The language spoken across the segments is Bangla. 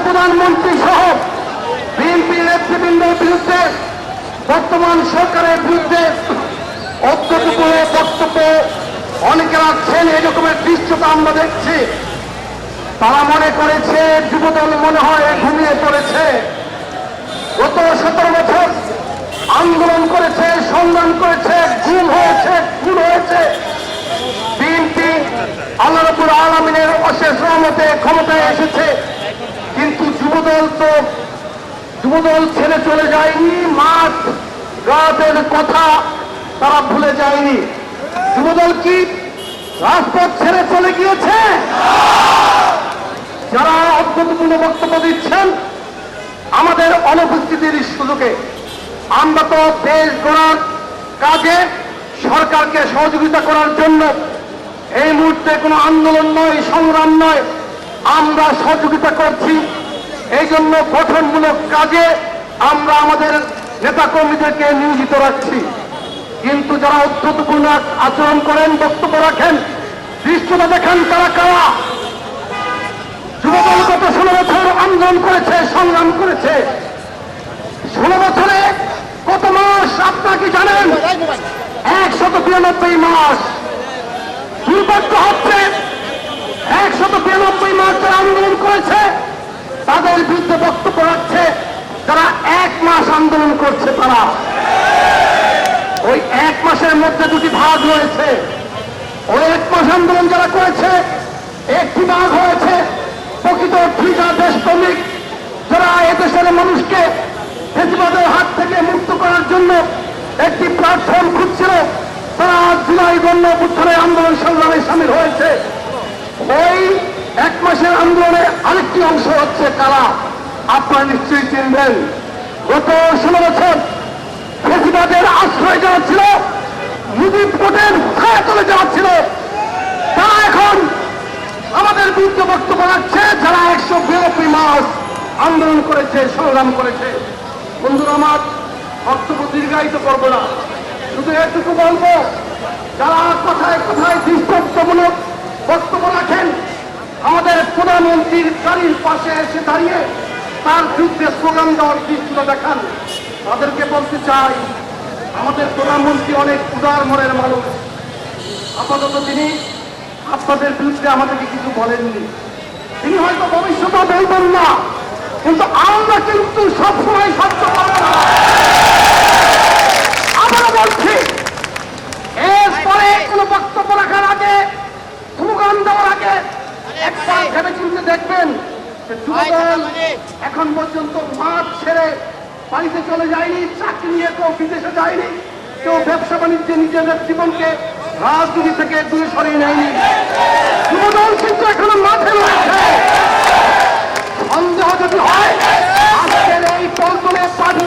প্রধানমন্ত্রী সহ বিএনপি নেতৃবৃন্দের বিরুদ্ধে, বর্তমান সরকারের বিরুদ্ধে অত্যধিক বক্তব্য অনেকে রাখছেন। এরকমের দৃশ্যটা আমরা দেখছি। তারা মনে করেছে যুবদল মনে হয় ঘুমিয়ে পড়েছে। গত 17 বছর আন্দোলন করেছে, সংগ্রাম করেছে, গুম হয়েছে, খুন হয়েছে। বিএনপি আল্লাহ রাব্বুল আলামিনের অশেষ রহমতে ক্ষমতায় এসেছে, কিন্তু যুবদল ছেড়ে চলে যায়নি। মাঠ ঘাটের কথা তারা ভুলে যায়নি। যুবদল কি রাজপথ ছেড়ে চলে গিয়েছে? যারা অদ্ভুতপূর্ণ বক্তব্য দিচ্ছেন আমাদের অনুপস্থিতির সুযোগে, আমরা তো দেশ গড়ার কাজে সরকারকে সহযোগিতা করার জন্য এই মুহূর্তে কোনো আন্দোলন নয়, সংগ্রাম নয়, আমরা সহযোগিতা করছি। এই জন্য গঠনমূলক কাজে আমরা আমাদের নেতাকর্মীদেরকে নিয়োজিত রাখছি। কিন্তু যারা অত্যন্তপূর্ণ আচরণ করেন, বক্তব্য রাখেন, দৃশ্যটা দেখেন তারা কারা। যুবদল গত 16 বছর আন্দোলন করেছে, সংগ্রাম করেছে। 16 বছরে কত মাস আপনারা কি জানেন? 192 মাস। দুর্ভাগ্য হচ্ছে 192 মাস যারা আন্দোলন করেছে তাদের বিরুদ্ধে বক্তব্য রাখছে যারা 1 মাস আন্দোলন করছে। তারা ওই 1 মাসের মধ্যে দুটি ভাগ রয়েছে। ওই 1 মাস আন্দোলন যারা করেছে একটি ভাগ হয়েছে প্রকৃত ঠিকা দেশপ্রেমিক, যারা এদেশের মানুষকে ফেসিবাদের হাত থেকে মুক্ত করার জন্য একটি প্ল্যাটফর্ম খুঁজছিল। তারা জুলাই গণ অভ্যুত্থানের আন্দোলন সংগ্রামে সামিল হয়েছে। ওই 1 মাসের আন্দোলনের আরেকটি অংশ হচ্ছে কারা, আপনারা নিশ্চয়ই চিনবেন। গত 16 বছর ফেসিবাদের আশ্রয় যারা ছিল, মুজিব কোটের ছায়া তলে যারা ছিল, তারা এখন আমাদের বিরুদ্ধে বক্তব্য রাখছে। যারা 192 মাস আন্দোলন করেছে, সংগ্রাম করেছে। বন্ধুরা আমার, বক্তব্য দীর্ঘায়িত করবো না, শুধু এটুকু বলবো, যারা কথায় কথায় দৃষ্টান্তমূলক বক্তব্য রাখেন, আমাদের প্রধানমন্ত্রীর গাড়ির পাশে এসে দাঁড়িয়ে তার বিরুদ্ধে স্লোগান দেওয়ার দৃশ্যটা দেখান, তাদেরকে বলতে চাই, আমাদের প্রধানমন্ত্রী অনেক উদার মনের মানুষ। আপাতত তিনি আপনাদের বিরুদ্ধে আমাদেরকে কিছু বলেননি। তিনি হয়তো ভবিষ্যতে বলবেন না, কিন্তু আমরা কিন্তু সবসময় সত্য পাবো না। আমরা বলছি, এরপরে কোনো বক্তব্য রাখার আগে, স্লোগান দেওয়ার আগে একবার ভেবে চিন্তে দেখবেন। যুবদল এখন পর্যন্ত মাঠ ছেড়ে বাড়িতে চলে যায়নি, চাকরি নিয়ে কেউ বিদেশে যায়নি, কেউ ব্যবসা বাণিজ্যে নিজেদের জীবনকে রাজনীতি থেকে দূরে সরিয়ে নেয়নি। যুবদল কিন্তু এখনো মাঠে রয়েছে। সন্দেহ যদি হয়, আজকের এই পল্টনে পার্টি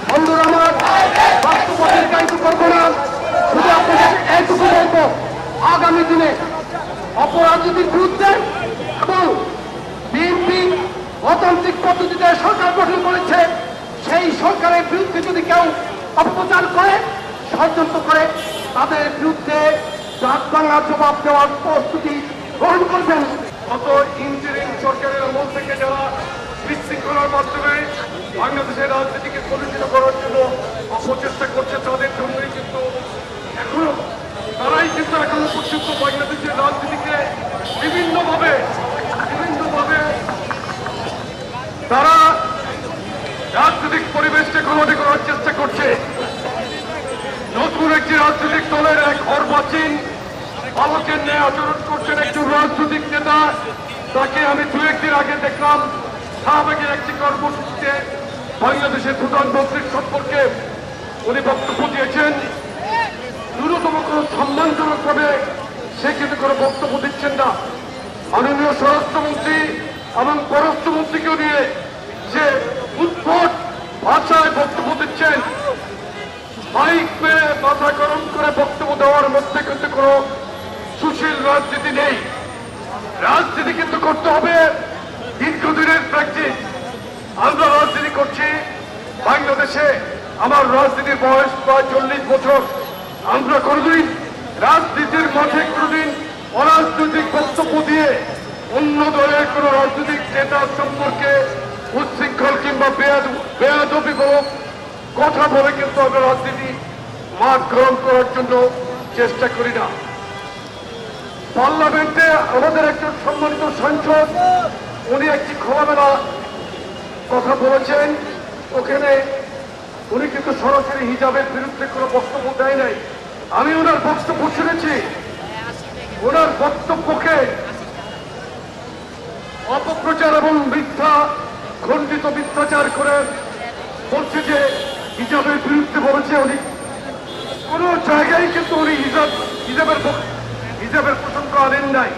বন্ধুরা আমার, বক্তব্য দীর্ঘায়িত করবো না, শুধু আপনাদের এইটুকু বলবো, আগামী দিনে অপরাজনীতির বিরুদ্ধে এবং বিএনপি গণতান্ত্রিক পদ্ধতিতে সরকার গঠন করেছে, সেই সরকারের বিরুদ্ধে যদি কেউ অপপ্রচার করে, ষড়যন্ত্র করে, তাদের বিরুদ্ধে ডাকবাংলা জবাব দেওয়ার প্রস্তুতি গ্রহণ করবেন। গত ইন্টারিম সরকারের আমল থেকে যারা বিশৃঙ্খলার মাধ্যমে বাংলাদেশের রাজনীতিকে কলুষিত করার জন্য অপচেষ্টা করছে, তাদের জন্যই কিন্তু তারাই কিন্তু এখনো পর্যন্ত বাংলাদেশের রাজনীতিকে বিভিন্নভাবে তারা রাজনৈতিক পরিবেশকে ক্ষমতা করার চেষ্টা করছে। নতুন একটি রাজনৈতিক দলের এক অর্বাচীন বালকের ন্যায় আচরণ করছেন একজন রাজনৈতিক নেতা। তাকে আমি 2-1 দিন আগে দেখলাম শাহবাগের একটি কর্মসূচিতে বাংলাদেশের প্রধানমন্ত্রীর সম্পর্কে উনি বক্তব্য দিয়েছেন। ন্যূনতম কোনো সম্মানজনক ভাবে সে কিন্তু কোনো বক্তব্য দিচ্ছেন না। মাননীয় স্বরাষ্ট্রমন্ত্রী এবং পররাষ্ট্রমন্ত্রীকেও নিয়ে যে উদ্ভট ভাষায় বক্তব্য দিচ্ছেন, মাইক পেয়ে মাথা গরম করে বক্তব্য দেওয়ার মধ্যে কিন্তু কোনো সুশীল রাজনীতি নেই। রাজনীতি কিন্তু করতে হবে দীর্ঘদিনের প্র্যাকটিস। আমরা রাজনীতি করছি বাংলাদেশে, আমার রাজনীতির বয়স প্রায় 40 বছর। আমরা কোনদিন রাজনীতির মাঠে কোনদিন অরাজনৈতিক বক্তব্য দিয়ে অন্য দলের কোন রাজনীতি স্ট্যাটাস সম্পর্কে উচ্ছৃঙ্খল কিংবা বেয়াদবিমূলক কথা বলে কিন্তু আমরা রাজনীতি মাঠ গ্রহণ করার জন্য চেষ্টা করি না। পার্লামেন্টে আমাদের একজন সম্মানিত সাংসদ উনি একটি খোলামেলা কথা বলেছেন, ওখানে উনি কিন্তু সরাসরি হিজাবের বিরুদ্ধে কোনো বক্তব্য দেয় নাই। আমি ওনার বক্তব্য শুনেছি, ওনার বক্তব্যকে অপপ্রচার এবং মিথ্যা খণ্ডিত মিথ্যাচার করে বলছে যে হিজাবের বিরুদ্ধে বলেছে। উনি কোন জায়গায় কিন্তু উনি হিজাবের প্রসঙ্গ আনেন নাই।